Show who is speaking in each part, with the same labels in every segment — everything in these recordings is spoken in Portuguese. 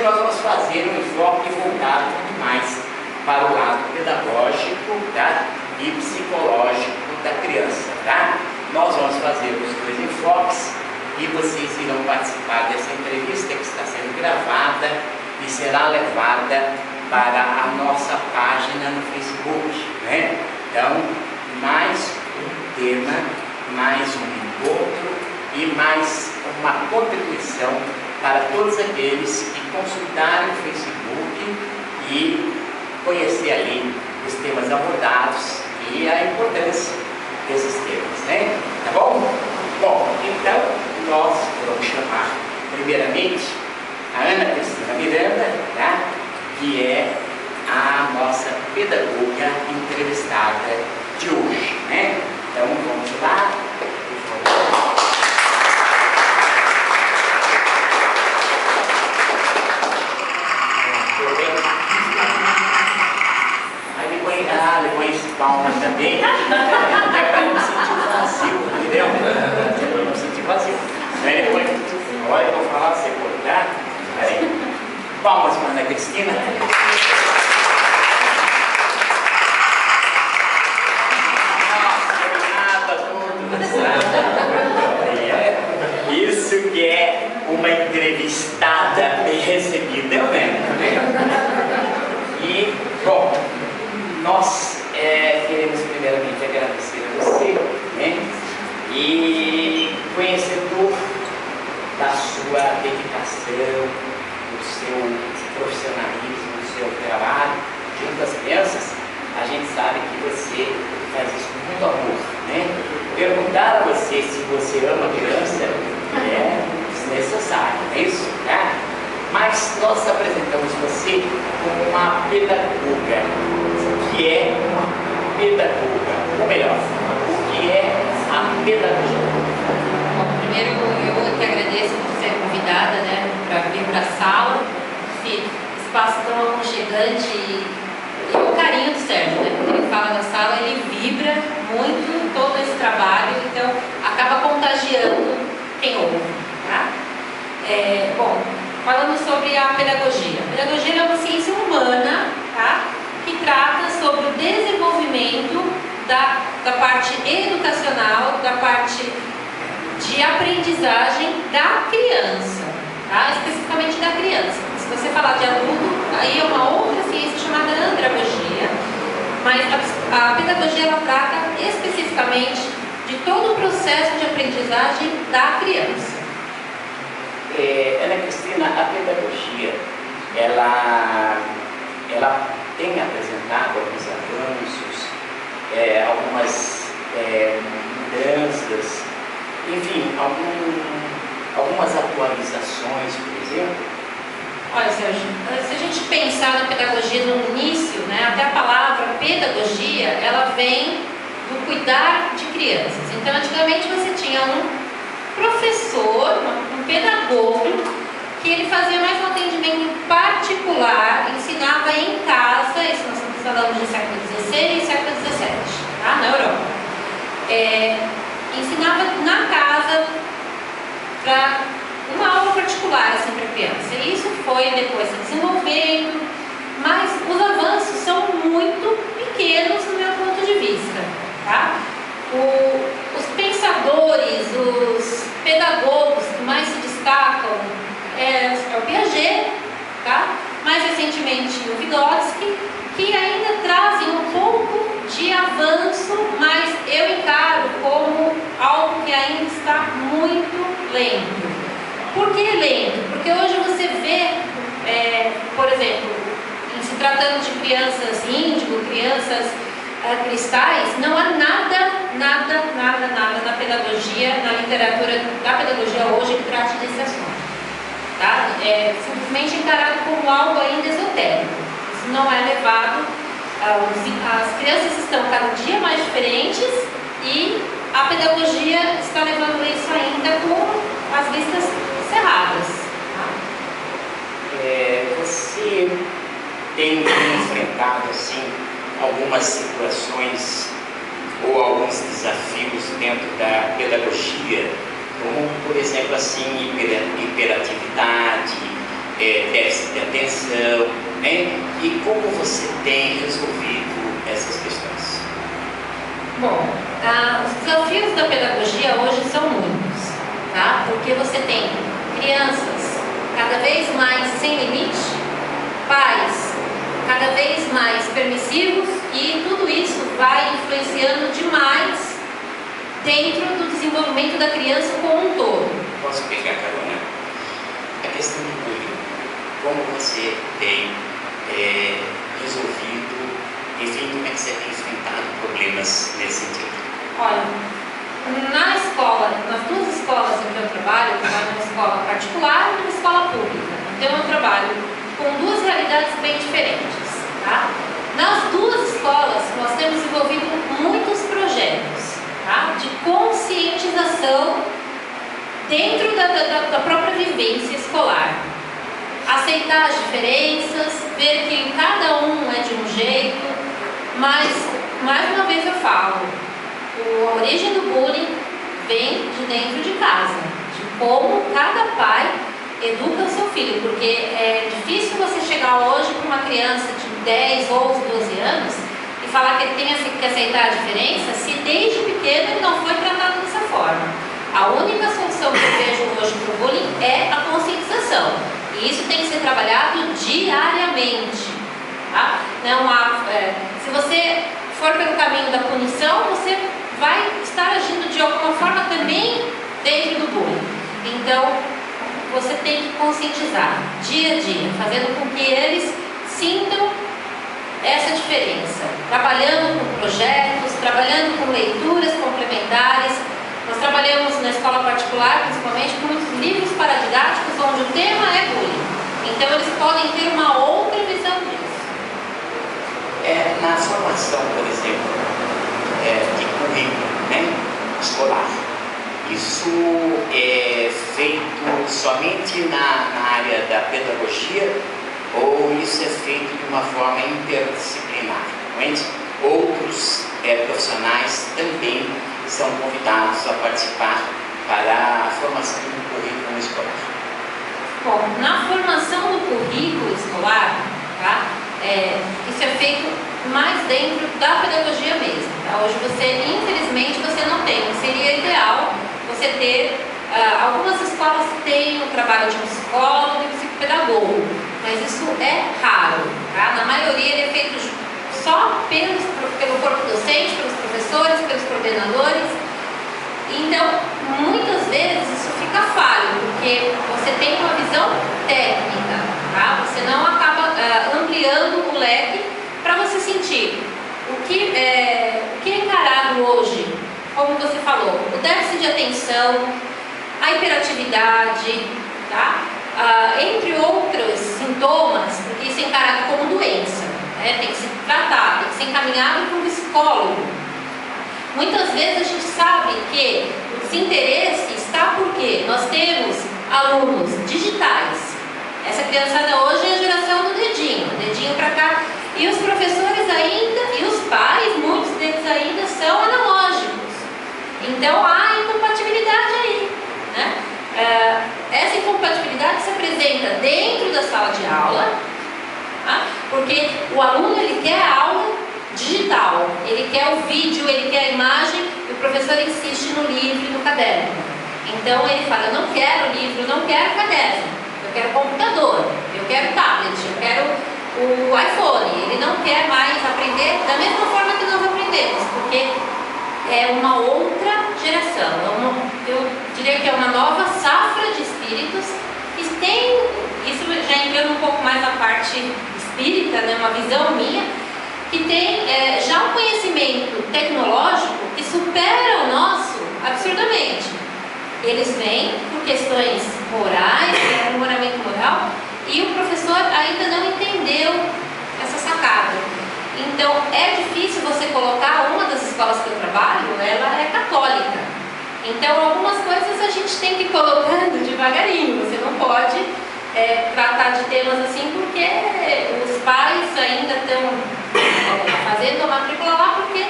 Speaker 1: nós vamos fazer um enfoque voltado muito mais para o lado pedagógico, tá? E psicológico da criança, tá? Nós vamos fazer os dois enfoques e vocês irão participar dessa entrevista que está sendo gravada e será levada para a nossa página no Facebook, né? Então, mais um tema, mais um encontro e mais uma contribuição para todos aqueles que consultarem o Facebook e conhecer ali os temas abordados e a importância desses temas, né? Tá bom? Bom, então nós vamos chamar primeiramente a Ana Cristina Miranda, tá? Que é a nossa pedagoga entrevistada de hoje, né? Então vamos lá, por favor. Depois palmas também, é para não sentir vazio, entendeu? É para não sentir vazio. Aí depois, agora eu vou falar, você cortar. Peraí. Palmas para a Ana Cristina. Isso que é uma entrevistada bem recebida, eu lembro. E, bom, nós queremos primeiramente agradecer a você, né? E conhecedor da sua dedicação, do seu profissionalismo, do seu trabalho junto às crianças, a gente sabe que você faz isso com muito amor, né? Perguntar a você se você ama a criança é desnecessário, não é isso? Tá? Mas nós apresentamos você como uma pedagoga. O que é uma pedagoga? Ou melhor, o que é a pedagogia?
Speaker 2: Bom, primeiro eu que agradeço por ser convidada, né, para vir para a sala. Esse espaço tão aconchegante e o carinho do Sérgio, né? Quando ele fala na sala, ele vibra muito todo esse trabalho, então acaba contagiando quem ouve, tá? Bom, falando sobre a pedagogia. A pedagogia é uma ciência humana, tá? Que trata sobre o desenvolvimento da parte educacional, da parte de aprendizagem da criança, tá? Especificamente da criança. Se você falar de adulto, aí é uma outra ciência chamada andragogia, mas a pedagogia ela trata especificamente de todo o processo de aprendizagem da criança.
Speaker 1: Ana Cristina, a pedagogia, ela tem apresentado alguns avanços, algumas mudanças, enfim, algumas atualizações, por exemplo.
Speaker 2: Olha, Sérgio, se a gente pensar na pedagogia no início, né, até a palavra pedagogia, ela vem do cuidar de crianças. Então, antigamente você tinha um professor, um pedagogo, que ele fazia mais um atendimento particular, ensinava em casa, isso nós estamos falando do século XVI e século XVII, tá? Na Europa. Ensinava na casa para uma aula particular assim, para criança. E isso foi depois se desenvolvendo, mas os avanços são muito pequenos no meu ponto de vista, tá? Os pensadores, os pedagogos que mais se destacam é o Piaget, tá? Mais recentemente o Vygotsky, que ainda trazem um pouco de avanço, mas eu encaro como algo que ainda está muito lento. Por que lento? Porque hoje você vê, por exemplo, em se tratando de crianças índigo, crianças cristais, não há nada na pedagogia, na literatura da pedagogia hoje que trate desse assunto. Tá? É simplesmente encarado como algo ainda esotérico. Isso não é levado. As crianças estão cada dia mais diferentes e a pedagogia está levando isso ainda com as vistas cerradas.
Speaker 1: Tá? Você tem enfrentado assim algumas situações ou alguns desafios dentro da pedagogia, como por exemplo assim hiperatividade, déficit de atenção, né? E como você tem resolvido essas questões?
Speaker 2: Bom, os desafios da pedagogia hoje são muitos, tá? Porque você tem crianças cada vez mais sem limite, pais cada vez mais permissivos, e tudo isso vai influenciando demais dentro do desenvolvimento da criança como um todo.
Speaker 1: Posso pegar carona? A questão do bullying, como você tem resolvido, enfim, como é que você tem enfrentado problemas nesse sentido?
Speaker 2: Olha, na escola, nas duas escolas em que eu trabalho numa escola particular e numa escola pública. Então eu trabalho com duas realidades bem diferentes, tá? Nas duas escolas nós temos desenvolvido muitos projetos, tá? De conscientização dentro da própria vivência escolar. Aceitar as diferenças, ver que cada um é de um jeito, mas, mais uma vez eu falo, a origem do bullying vem de dentro de casa, de como cada pai educa o seu filho, porque é difícil você chegar hoje com uma criança de 10, 11, 12 anos e falar que ele tem que aceitar a diferença se desde pequeno ele não foi tratado dessa forma. A única solução que eu vejo hoje para o bullying é a conscientização, e isso tem que ser trabalhado diariamente, tá? Não há, se você for pelo caminho da punição, você vai estar agindo de alguma forma também dentro do bullying. Então, você tem que conscientizar dia a dia, fazendo com que eles sintam essa diferença, trabalhando com projetos, trabalhando com leituras complementares. Nós trabalhamos na escola particular, principalmente, com muitos livros paradidáticos onde o tema é bullying. Então, eles podem ter uma outra visão disso.
Speaker 1: Na formação, por exemplo, de currículo, né, escolar, isso é feito somente na área da pedagogia, ou isso é feito de uma forma interdisciplinar? Outros profissionais também são convidados a participar para a formação do currículo escolar?
Speaker 2: Bom, na formação do currículo escolar, tá? Isso é feito mais dentro da pedagogia mesmo, tá? Hoje infelizmente, você não tem. Seria ideal você ter, algumas escolas têm o trabalho de um psicólogo e psicopedagogo, mas isso é raro, tá? Na maioria ele é feito só pelo corpo docente, pelos professores, pelos coordenadores. Então, muitas vezes isso fica falho, porque você tem uma visão técnica, tá? Você não acaba ampliando o leque para você sentir o que é encarado hoje, como você falou, o déficit de atenção, a hiperatividade, tá? Entre outros sintomas, porque isso é encarado como doença, né? Tem que se tratar, tem que ser encaminhado para um psicólogo. Muitas vezes a gente sabe que o desinteresse está porque nós temos alunos digitais. Essa criançada hoje é a geração do dedinho para cá. E os professores ainda, e os pais, muitos deles ainda são analógicos. Então há incompatibilidade aí, né? Essa incompatibilidade se apresenta dentro da sala de aula, tá? Porque o aluno ele quer a aula digital, ele quer o vídeo, ele quer a imagem, e o professor insiste no livro e no caderno. Então ele fala, eu não quero livro, eu não quero caderno, eu quero computador, eu quero tablet, eu quero o iPhone. Ele não quer mais aprender da mesma forma que nós aprendemos, porque é uma outra geração, eu diria que é uma nova safra de espíritos que tem, isso já entrando um pouco mais na parte espírita, né, uma visão minha, que tem já um conhecimento tecnológico que supera o nosso absurdamente. Eles vêm por questões morais, aprimoramento moral, e o professor ainda não entendeu essa sacada. Então é difícil você colocar, uma das escolas que eu trabalho, ela é católica. Então algumas coisas a gente tem que ir colocando devagarinho, você não pode tratar de temas assim, porque os pais ainda estão fazendo a matrícula lá porque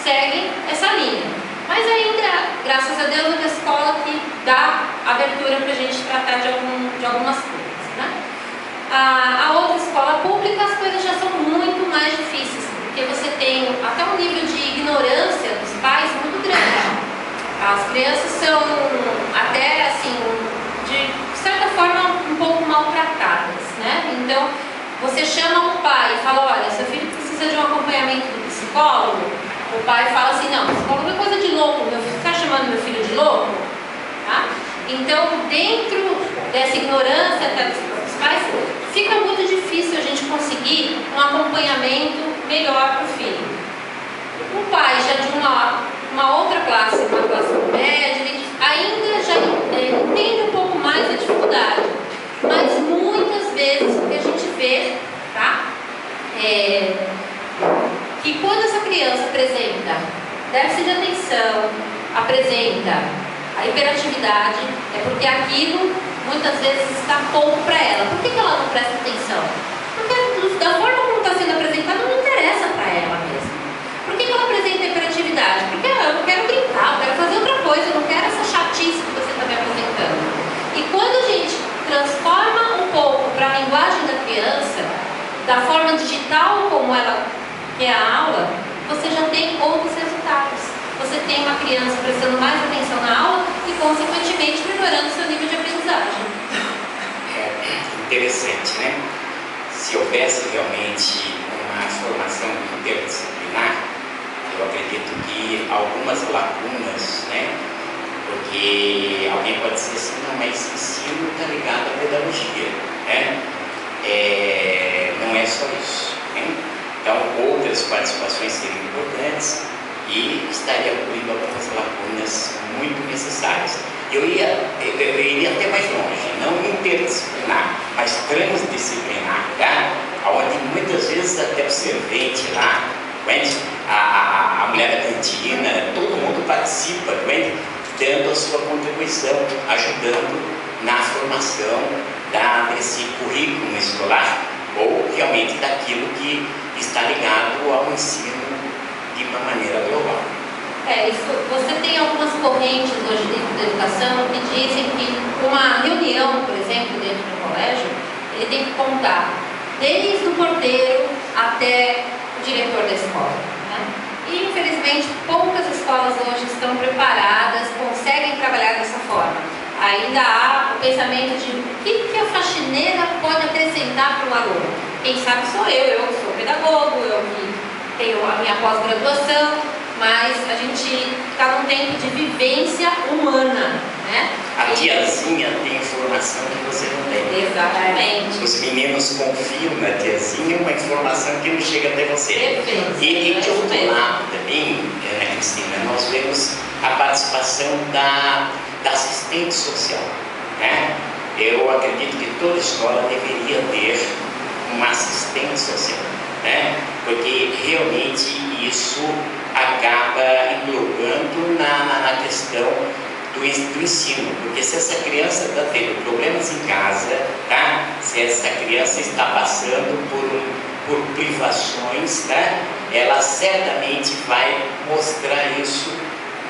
Speaker 2: seguem essa linha. Mas ainda, graças a Deus, é uma escola que dá abertura para a gente tratar de algumas coisas, né? A outra escola pública, as coisas já são muito mais difíceis, porque você tem até um nível de ignorância dos pais muito grande. As crianças são até assim, de certa forma, um pouco maltratadas, né? Então, você chama um pai e fala, olha, seu filho precisa de um acompanhamento do psicólogo. O pai fala assim, não, psicólogo é coisa de louco, meu filho está chamando meu filho de louco, tá? Então, dentro dessa ignorância até dos pais, fica muito difícil a gente conseguir um acompanhamento melhor para o filho. O pai já de uma outra classe, uma classe média, ele ainda já entende um pouco mais a dificuldade, mas muitas vezes o que a gente vê, tá? Que quando essa criança apresenta déficit de atenção, apresenta a hiperatividade, é porque aquilo muitas vezes está pouco para ela. Por que ela não presta atenção? Porque da forma como está sendo apresentado não interessa para ela mesmo. Por que ela apresenta hiperatividade? Porque eu quero brincar, eu quero fazer outra coisa, eu não quero essa chatice que você está me apresentando. E quando a gente transforma um pouco para a linguagem da criança, da forma digital como ela quer a aula, você já tem outros resultados. Você tem uma criança prestando mais atenção na aula e, consequentemente, melhorando o seu nível de aprendizagem.
Speaker 1: É interessante, né? Se houvesse realmente uma formação interdisciplinar, eu acredito que algumas lacunas, né? Porque alguém pode dizer assim, não, mas ensino está ligado à pedagogia, né? Não é só isso, né? Então, outras participações seriam importantes e estaria cobrindo algumas lacunas muito necessárias. Eu iria até mais longe, não interdisciplinar, mas transdisciplinar, tá? Onde muitas vezes até o servente lá, a mulher da cantina, todo mundo participa, dando a sua contribuição, ajudando na formação desse currículo escolar ou realmente daquilo que está ligado ao ensino de uma maneira global.
Speaker 2: Você tem algumas correntes hoje dentro da educação que dizem que uma reunião, por exemplo, dentro do colégio, ele tem que contar desde o porteiro até o diretor da escola, né? E, infelizmente, poucas escolas hoje estão preparadas, conseguem trabalhar dessa forma. Ainda há o pensamento de o que a faxineira pode acrescentar para o aluno. Quem sabe sou eu sou pedagogo, eu que tenho a minha pós-graduação, mas a gente está num tempo de vivência humana, né?
Speaker 1: A tiazinha tem informação que você não tem.
Speaker 2: Exatamente.
Speaker 1: Os meninos confiam na tiazinha uma informação que não chega até você.
Speaker 2: Perfeito.
Speaker 1: E de outro lado também, Ana Cristina, nós vemos a participação da assistente social, né? Eu acredito que toda escola deveria ter uma assistente social, né? Porque realmente isso acaba englobando na questão do ensino, porque se essa criança está tendo problemas em casa, tá? Se essa criança está passando por privações, tá? Ela certamente vai mostrar isso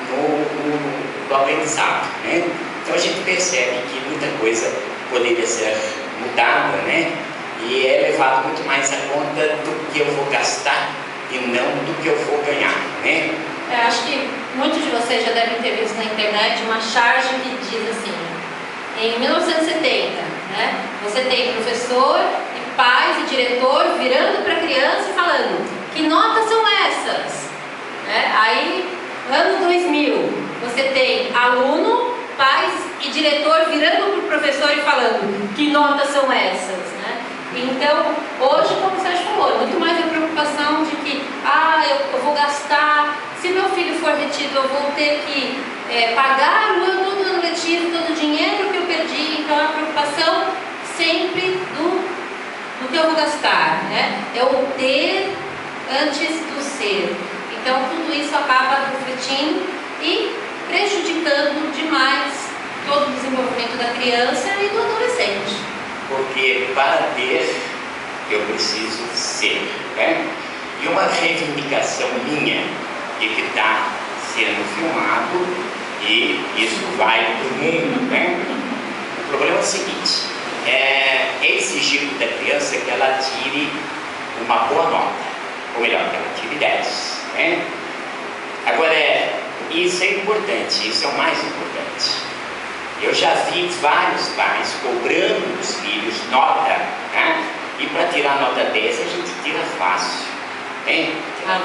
Speaker 1: no aprendizado, né? Então a gente percebe que muita coisa poderia ser mudada, né? E é levado muito mais a conta do que eu vou gastar e não do que eu vou ganhar, né?
Speaker 2: Acho que muitos de vocês já devem ter visto na internet uma charge que diz assim, em 1970, né? Você tem professor, e pais e diretor virando para a criança e falando, que notas são essas? Né? Aí, ano 2000, você tem aluno, pais e diretor virando para o professor e falando, que notas são essas? Né? Então, hoje, como o Sérgio falou, muito mais a preocupação de que, eu vou gastar, se meu filho for retido, eu vou ter que pagar todo o ano letivo, todo o dinheiro que eu perdi. Então, a preocupação sempre do que eu vou gastar, né? É o ter antes do ser. Então, tudo isso acaba refletindo e prejudicando demais todo o desenvolvimento da criança e do adolescente.
Speaker 1: Porque para ter, eu preciso ser, né? E uma reivindicação minha, e que está sendo filmado, e isso vai para o mundo, né? O problema é o seguinte, é exigido da criança que ela tire uma boa nota, ou melhor, que ela tire 10, né? Agora, isso é importante, isso é o mais importante. Eu já vi vários pais cobrando dos filhos nota, né? E para tirar nota 10 a gente tira fácil, né?
Speaker 2: Há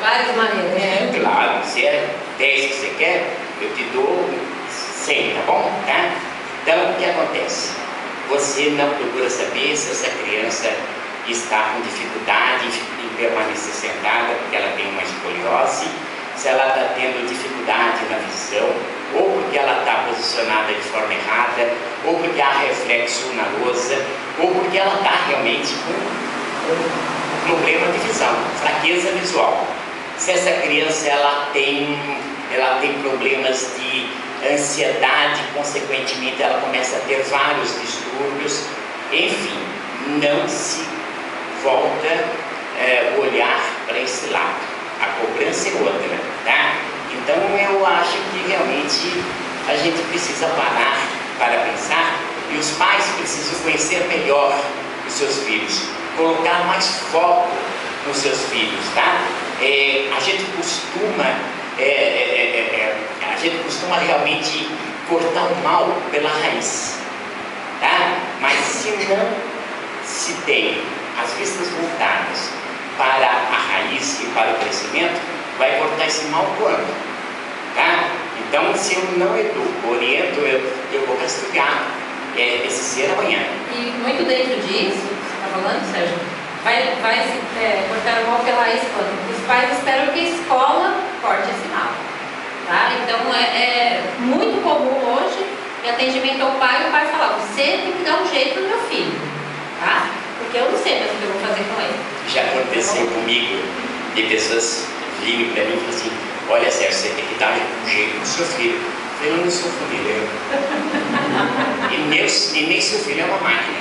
Speaker 2: várias maneiras.
Speaker 1: É, claro, se é 10 que você quer, eu te dou 100, tá bom? Tá? Então, o que acontece? Você não procura saber se essa criança está com dificuldade em permanecer sentada porque ela tem uma escoliose, se ela está tendo dificuldade na visão, ou porque ela está posicionada de forma errada, ou porque há reflexo na lousa, ou porque ela está realmente com problema de visão, fraqueza visual. Se essa criança ela tem problemas de ansiedade, consequentemente ela começa a ter vários distúrbios, enfim, não se volta olhar para esse lado. A cobrança é outra, tá? Então eu acho que realmente a gente precisa parar para pensar, e os pais precisam conhecer melhor os seus filhos, colocar mais foco nos seus filhos, tá? A gente costuma realmente cortar o mal pela raiz, tá? Mas se não se tem as vistas voltadas para a raiz e para o crescimento, vai cortar esse mal quando? Tá? Então, se eu não educo, oriento, eu vou castigar esse ser amanhã.
Speaker 2: E muito dentro disso, você está falando, Sérgio, vai se cortar o mal pela raiz quando? Os pais esperam que a escola corte esse mal. Tá? Então, é muito comum hoje, em atendimento ao pai, o pai falar: você tem que dar um jeito no meu filho. Tá? Porque eu não sei mais o que eu vou fazer com ele.
Speaker 1: Já aconteceu comigo de pessoas virem para mim e falam assim: olha, Sérgio, você tem que dar um jeito no seu filho. Eu não sou família. E nem seu filho é uma máquina.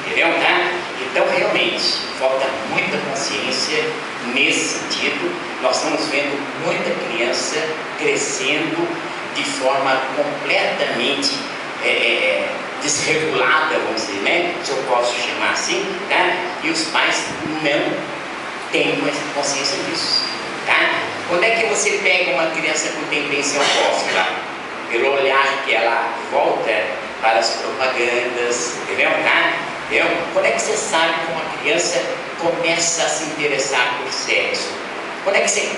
Speaker 1: Entendeu? Tá? Então, realmente, falta muita consciência nesse sentido. Nós estamos vendo muita criança crescendo de forma completamente desregulada, vamos dizer, né? Se eu posso chamar assim, tá? E os pais não têm consciência disso, tá? Quando é que você pega uma criança com tendência oposta? Pelo olhar que ela volta para as propagandas, entendeu? Tá? Entendeu? Quando é que você sabe que uma criança começa a se interessar por sexo? Quando é que você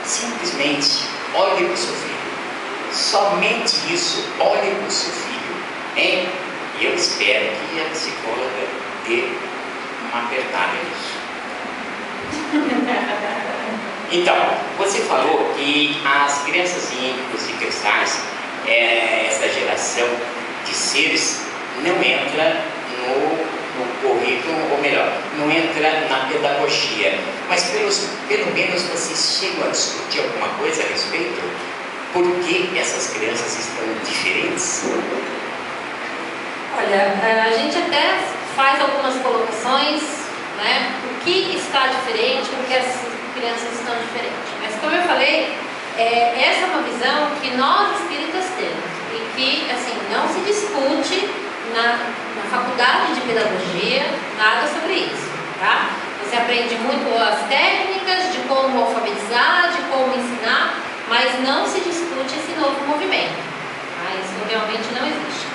Speaker 1: simplesmente olha para o seu filho? Somente isso, olhe para o seu filho, hein? E eu espero que a psicóloga dê uma apertada nisso. Então, você falou que as crianças ímpicos e cristais, essa geração de seres, não entra no currículo, ou melhor, não entra na pedagogia. Mas pelo menos vocês chegam a discutir alguma coisa a respeito? Por que essas crianças estão diferentes?
Speaker 2: Olha, a gente até faz algumas colocações, né? O que está diferente, porque as crianças estão diferentes. Mas como eu falei, essa é uma visão que nós espíritas temos e que, assim, não se discute na faculdade de pedagogia nada sobre isso, tá? Você aprende muito as técnicas de como alfabetizar, de como ensinar, mas não se discute esse novo movimento, tá? Isso realmente não existe.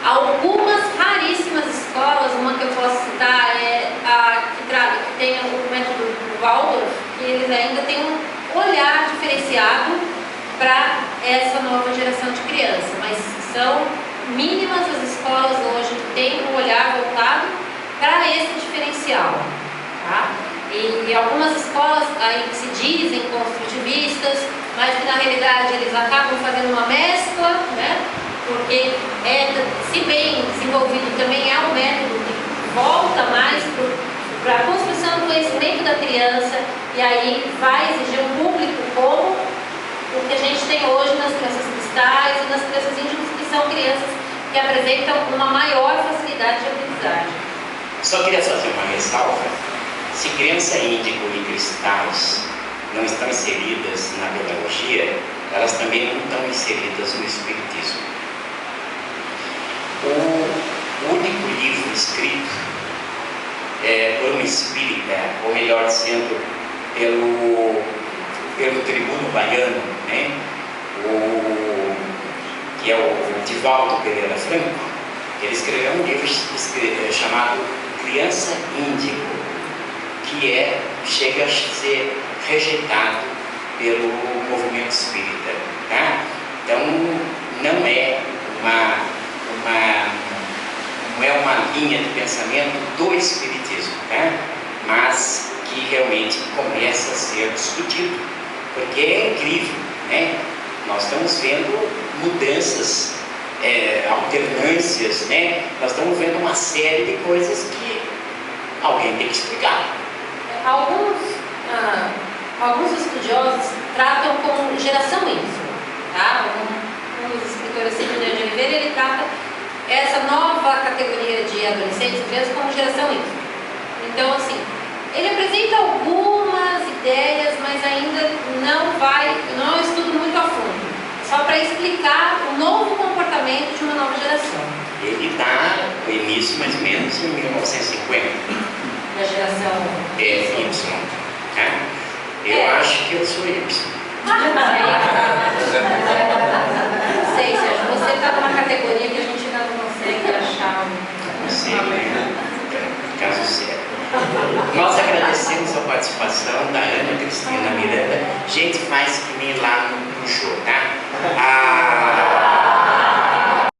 Speaker 2: Algumas raríssimas escolas, uma que eu posso citar é a que tem o método Waldorf, que eles ainda têm um olhar diferenciado para essa nova geração de criança, mas são mínimas as escolas hoje que têm um olhar voltado para esse diferencial, tá? E algumas escolas aí que se dizem construtivistas, mas que na realidade eles acabam fazendo uma mescla, né? Porque se bem desenvolvido também é um método que volta mais para a construção do conhecimento da criança, e aí vai exigir um público como o que a gente tem hoje nas crianças cristais e nas crianças índices, que são crianças que apresentam uma maior facilidade de aprendizagem.
Speaker 1: Só queria fazer uma ressalva: se criança índico e cristais não estão inseridas na pedagogia, elas também não estão inseridas no espiritismo. O único escrito por um espírita, ou melhor dizendo, pelo tribuno baiano, né? Que é o Divaldo Pereira Franco. Ele escreveu um livro chamado Criança Índigo, que chega a ser rejeitado pelo movimento espírita, tá? Então não é uma linha de pensamento do espiritismo, tá? Mas que realmente começa a ser discutido, porque é incrível, né? Nós estamos vendo mudanças, alternâncias, né? Nós estamos vendo uma série de coisas que alguém tem que explicar.
Speaker 2: Alguns estudiosos tratam como geração Y, tá? Um dos escritores, Sidney de Oliveira, ele trata essa nova categoria de adolescentes e crianças como geração Y. Então, assim, ele apresenta algumas ideias, mas ainda não é um estudo muito a fundo, só para explicar o novo comportamento de uma nova geração.
Speaker 1: Ele dá o início mais ou menos em 1950.
Speaker 2: Da geração
Speaker 1: Y. Tá? Eu acho que eu sou Y.
Speaker 2: Não sei, Sérgio, você está numa categoria que a gente ainda não consegue achar
Speaker 1: Não sei, né? Caso sério. Nós agradecemos a participação da Ana Cristina Miranda. Gente, faz que nem lá no show, tá?